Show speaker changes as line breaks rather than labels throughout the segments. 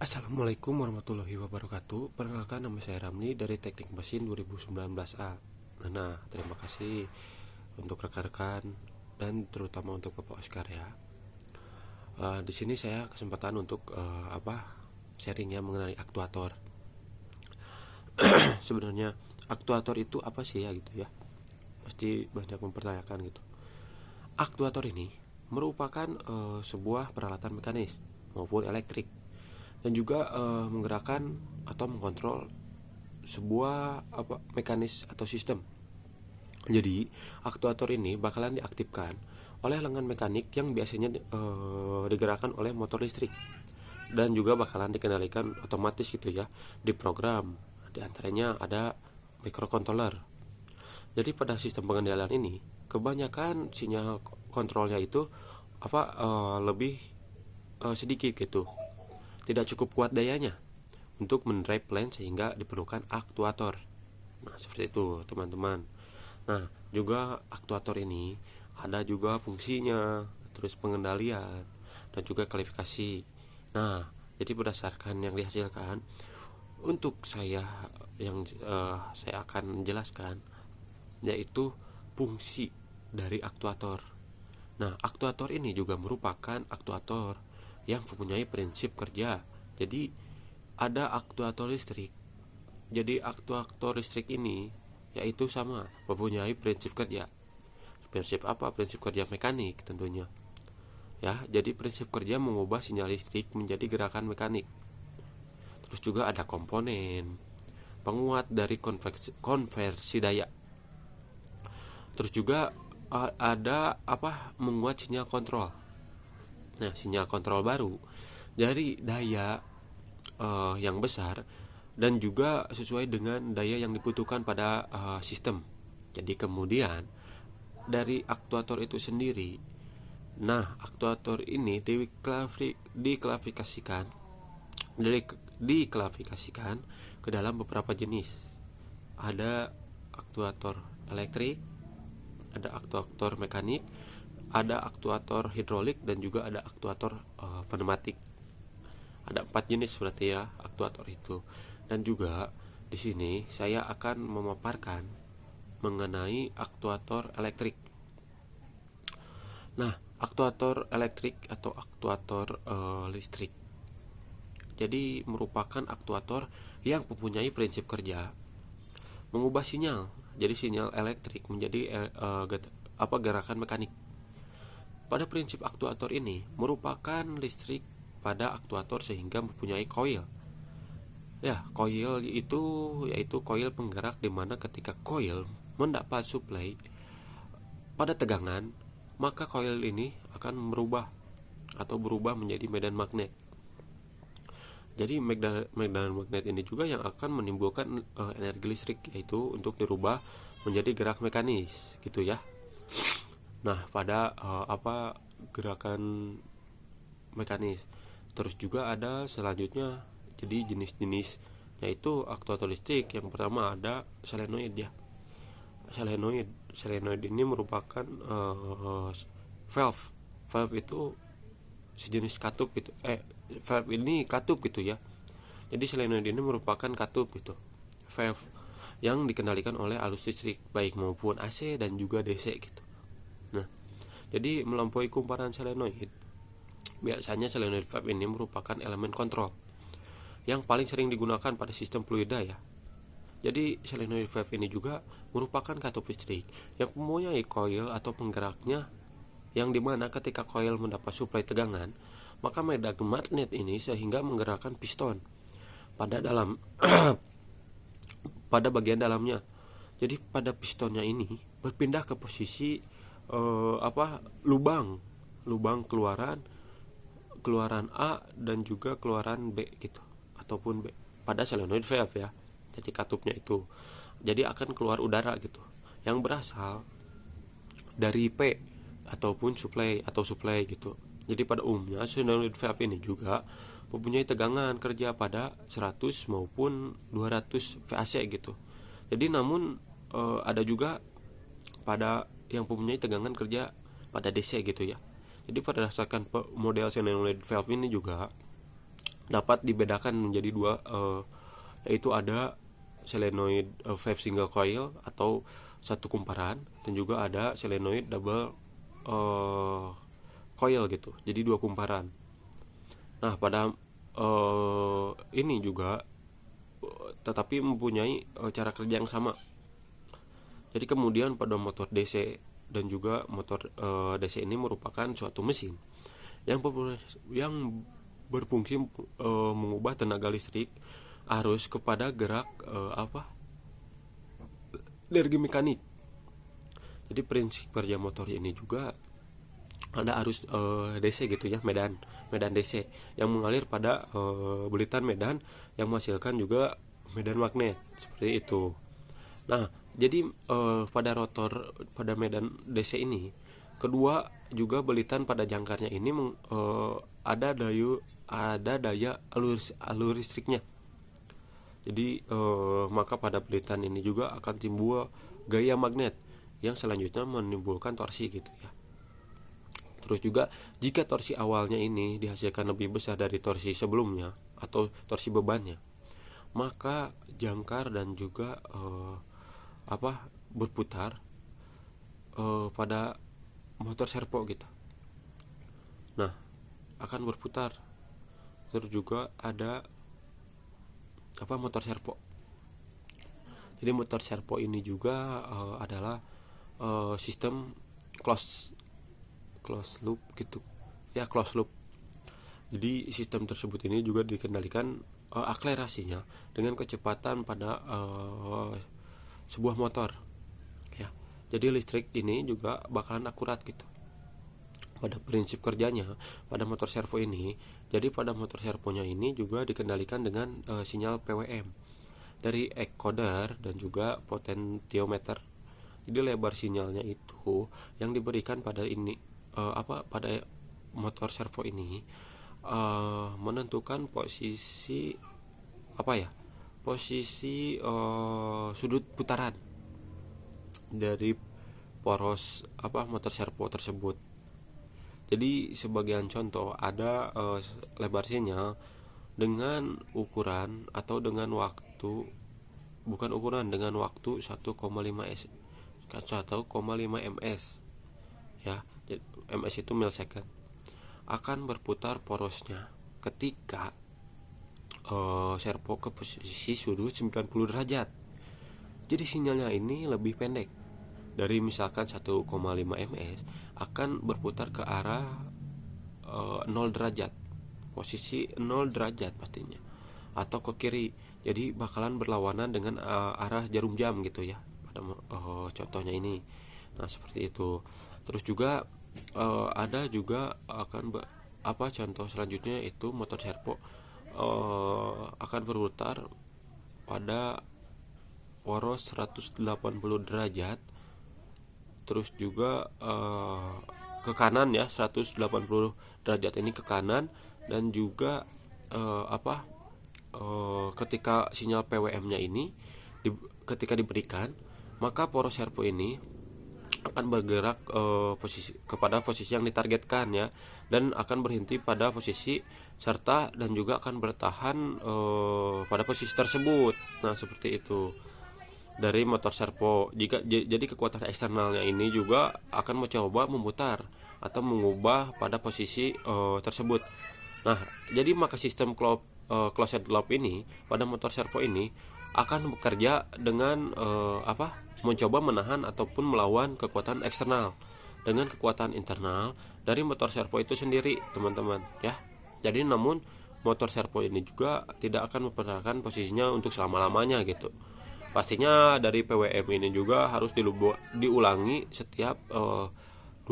Assalamualaikum warahmatullahi wabarakatuh. Perkenalkan, nama saya Ramli dari Teknik Mesin 2019A. Terima kasih untuk rekan-rekan dan terutama untuk Bapak Oscar ya. Di sini saya kesempatan untuk sharingnya mengenai aktuator. Sebenarnya aktuator itu apa sih ya gitu ya? Pasti banyak mempertanyakan gitu. Aktuator ini merupakan sebuah peralatan mekanis maupun elektrik dan juga menggerakkan atau mengontrol sebuah mekanis atau sistem. Jadi aktuator ini bakalan diaktifkan oleh lengan mekanik yang biasanya digerakkan oleh motor listrik dan juga bakalan dikendalikan otomatis gitu ya, diprogram. Di antaranya ada microcontroller. Jadi pada sistem pengendalian ini kebanyakan sinyal kontrolnya itu lebih sedikit gitu, tidak cukup kuat dayanya untuk mendrive plan sehingga diperlukan aktuator. Nah, seperti itu, teman-teman. Nah, juga aktuator ini ada juga fungsinya, terus pengendalian dan juga kualifikasi. Nah, jadi berdasarkan yang dihasilkan untuk saya akan menjelaskan yaitu fungsi dari aktuator. Nah, aktuator ini juga merupakan aktuator yang mempunyai prinsip kerja. Jadi ada aktuator listrik. Jadi aktuator listrik ini yaitu sama mempunyai prinsip kerja. Prinsip apa? Prinsip kerja mekanik tentunya. Ya, jadi prinsip kerja mengubah sinyal listrik menjadi gerakan mekanik. Terus juga ada komponen penguat dari konversi daya. Terus juga ada menguat sinyal kontrol. Nah, sinyal kontrol baru dari daya yang besar dan juga sesuai dengan daya yang dibutuhkan pada sistem. Jadi kemudian dari aktuator itu sendiri, nah aktuator ini diklasifikasikan ke dalam beberapa jenis. Ada aktuator elektrik, ada aktuator mekanik, ada aktuator hidrolik dan juga ada aktuator pneumatik. Ada 4 jenis berarti ya aktuator itu. Dan juga di sini saya akan memaparkan mengenai aktuator elektrik. Nah, aktuator elektrik atau aktuator listrik. Jadi merupakan aktuator yang mempunyai prinsip kerja mengubah sinyal. Jadi sinyal elektrik menjadi gerakan mekanik. Pada prinsip aktuator ini merupakan listrik pada aktuator sehingga mempunyai coil. Ya, coil itu yaitu coil penggerak di mana ketika coil mendapat suplai pada tegangan, maka coil ini akan berubah menjadi medan magnet. Jadi medan magnet ini juga yang akan menimbulkan energi listrik, yaitu untuk dirubah menjadi gerak mekanis gitu ya. Nah, pada gerakan mekanis. Terus juga ada selanjutnya jadi jenis-jenis, yaitu aktuator listrik. Yang pertama ada solenoid ya. Solenoid ini merupakan valve. Valve itu sejenis katup gitu. Valve ini katup gitu ya. Jadi solenoid ini merupakan katup gitu. Valve yang dikendalikan oleh arus listrik baik maupun AC dan juga DC gitu. Nah, jadi melampaui kumparan solenoid, biasanya solenoid valve ini merupakan elemen kontrol yang paling sering digunakan pada sistem fluida ya. Jadi solenoid valve ini juga merupakan katup listrik yang mempunyai coil atau penggeraknya, yang dimana ketika coil mendapat suplai tegangan, maka medan magnet ini sehingga menggerakkan piston pada pada bagian dalamnya. Jadi pada pistonnya ini berpindah ke posisi lubang keluaran A dan juga keluaran B gitu, ataupun B pada solenoid valve ya. Jadi katupnya itu jadi akan keluar udara gitu yang berasal dari P ataupun suplai gitu. Jadi pada umumnya solenoid valve ini juga mempunyai tegangan kerja pada 100 maupun 200 VAC gitu. Jadi namun ada juga pada yang mempunyai tegangan kerja pada DC gitu ya. Jadi pada dasarkan model solenoid valve ini juga dapat dibedakan menjadi dua, yaitu ada solenoid five single coil atau satu kumparan, dan juga ada solenoid double coil gitu, jadi dua kumparan. Nah pada ini juga tetapi mempunyai cara kerja yang sama. Jadi kemudian pada motor DC dan juga motor DC ini merupakan suatu mesin yang berfungsi mengubah tenaga listrik arus kepada gerak energi mekanik. Jadi prinsip kerja motor ini juga ada arus DC gitu ya, medan DC yang mengalir pada belitan medan yang menghasilkan juga medan magnet seperti itu. Nah, jadi pada rotor pada medan DC ini, kedua juga belitan pada jangkarnya ini ada daya alur listriknya. Jadi maka pada belitan ini juga akan timbul gaya magnet yang selanjutnya menimbulkan torsi gitu ya. Terus juga jika torsi awalnya ini dihasilkan lebih besar dari torsi sebelumnya atau torsi bebannya, maka jangkar dan juga berputar pada motor servo gitu. Nah, akan berputar. Terus juga ada motor servo. Jadi motor servo ini juga adalah sistem close loop gitu. Ya, close loop. Jadi sistem tersebut ini juga dikendalikan akselerasinya dengan kecepatan pada sebuah motor ya. Jadi listrik ini juga bakalan akurat gitu pada prinsip kerjanya pada motor servo ini. Jadi pada motor servonya ini juga dikendalikan dengan sinyal PWM dari encoder dan juga potentiometer. Jadi lebar sinyalnya itu yang diberikan pada pada motor servo ini menentukan posisi sudut putaran dari poros motor servo tersebut. Jadi sebagian contoh ada lebar sinyal dengan ukuran atau dengan waktu dengan waktu 1,5 ms ya. Ms itu milsecond. Akan berputar porosnya ketika servo ke posisi sudut 90 derajat. Jadi sinyalnya ini lebih pendek dari misalkan 1,5 ms, akan berputar ke arah 0 derajat, posisi 0 derajat pastinya, atau ke kiri. Jadi bakalan berlawanan dengan arah jarum jam gitu ya pada contohnya ini. Nah seperti itu. Terus juga ada juga contoh selanjutnya itu motor servo akan berputar pada poros 180 derajat. Terus juga ke kanan ya, 180 derajat ini ke kanan. Dan juga ketika sinyal PWM-nya ini ketika diberikan, maka poros servo ini akan bergerak kepada posisi yang ditargetkan ya, dan akan berhenti pada posisi serta dan juga akan bertahan pada posisi tersebut. Nah seperti itu dari motor servo. Jadi kekuatan eksternalnya ini juga akan mencoba memutar atau mengubah pada posisi tersebut. Nah jadi maka sistem closed loop ini pada motor servo ini akan bekerja dengan mencoba menahan ataupun melawan kekuatan eksternal dengan kekuatan internal dari motor servo itu sendiri, teman-teman ya. Jadi namun motor servo ini juga tidak akan mempertahankan posisinya untuk selama-lamanya gitu. Pastinya dari PWM ini juga harus diulangi setiap 20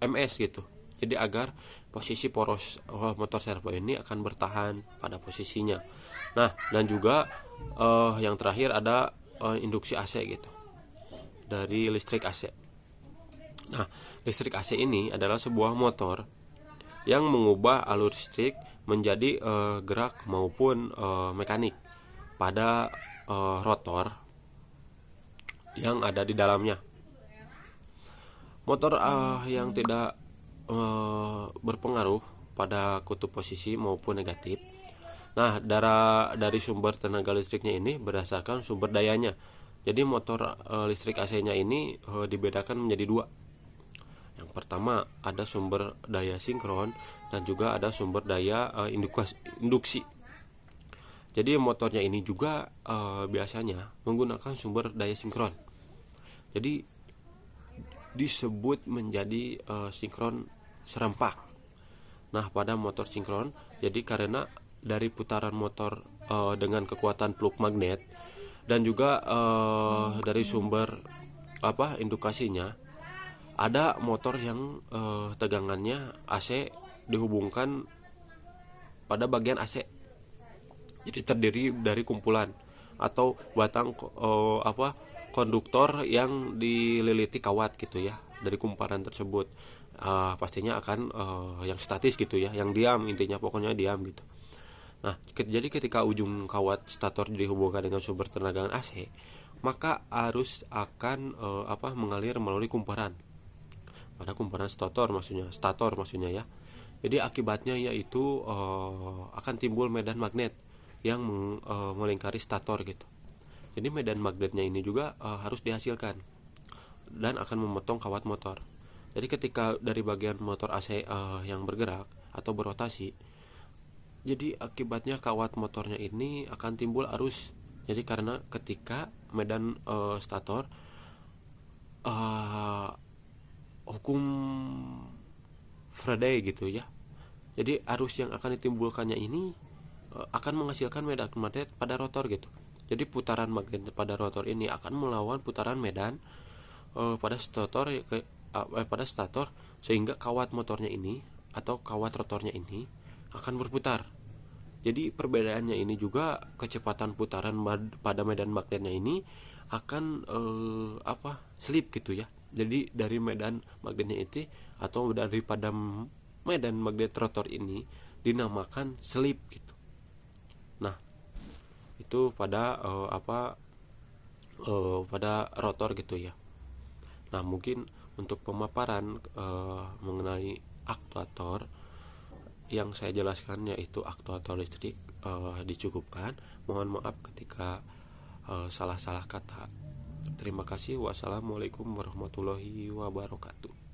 ms gitu. Jadi agar posisi poros motor servo ini akan bertahan pada posisinya. Nah, dan juga yang terakhir ada induksi AC gitu. Dari listrik AC. Nah, listrik AC ini adalah sebuah motor yang mengubah alur listrik menjadi gerak maupun mekanik pada rotor yang ada di dalamnya. Motor yang tidak berpengaruh pada kutub posisi maupun negatif. Nah, dari sumber tenaga listriknya ini berdasarkan sumber dayanya. Jadi motor listrik AC-nya ini dibedakan menjadi dua. Yang pertama ada sumber daya sinkron dan juga ada sumber daya induksi. Jadi motornya ini juga biasanya menggunakan sumber daya sinkron. Jadi disebut menjadi sinkron serempak. Nah, pada motor sinkron, jadi karena dari putaran motor dengan kekuatan plug magnet dan juga dari sumber indukasinya, ada motor yang tegangannya AC dihubungkan pada bagian AC. Jadi terdiri dari kumpulan atau batang konduktor yang dililiti kawat gitu ya. Dari kumparan tersebut pastinya akan yang statis gitu ya, yang diam, intinya pokoknya diam gitu. Nah, jadi ketika ujung kawat stator dihubungkan dengan sumber tenaga AC, maka arus akan mengalir melalui kumparan. Pada kumparan stator maksudnya ya. Jadi akibatnya yaitu akan timbul medan magnet yang melingkari stator gitu. Jadi medan magnetnya ini juga harus dihasilkan dan akan memotong kawat motor. Jadi ketika dari bagian motor AC yang bergerak atau berotasi, jadi akibatnya kawat motornya ini akan timbul arus. Jadi karena ketika medan stator hukum Faraday gitu ya. Jadi arus yang akan ditimbulkannya ini akan menghasilkan medan magnet pada rotor gitu. Jadi putaran magnet pada rotor ini akan melawan putaran medan pada stator sehingga kawat motornya ini atau kawat rotornya ini akan berputar. Jadi perbedaannya ini juga kecepatan putaran pada medan magnetnya ini akan slip gitu ya. Jadi dari medan magnetnya itu atau daripada medan magnet rotor ini dinamakan slip gitu. Nah, itu pada pada rotor gitu ya. Nah, mungkin untuk pemaparan mengenai aktuator yang saya jelaskan yaitu aktuator listrik dicukupkan. Mohon maaf ketika salah-salah kata. Terima kasih. Wassalamualaikum warahmatullahi wabarakatuh.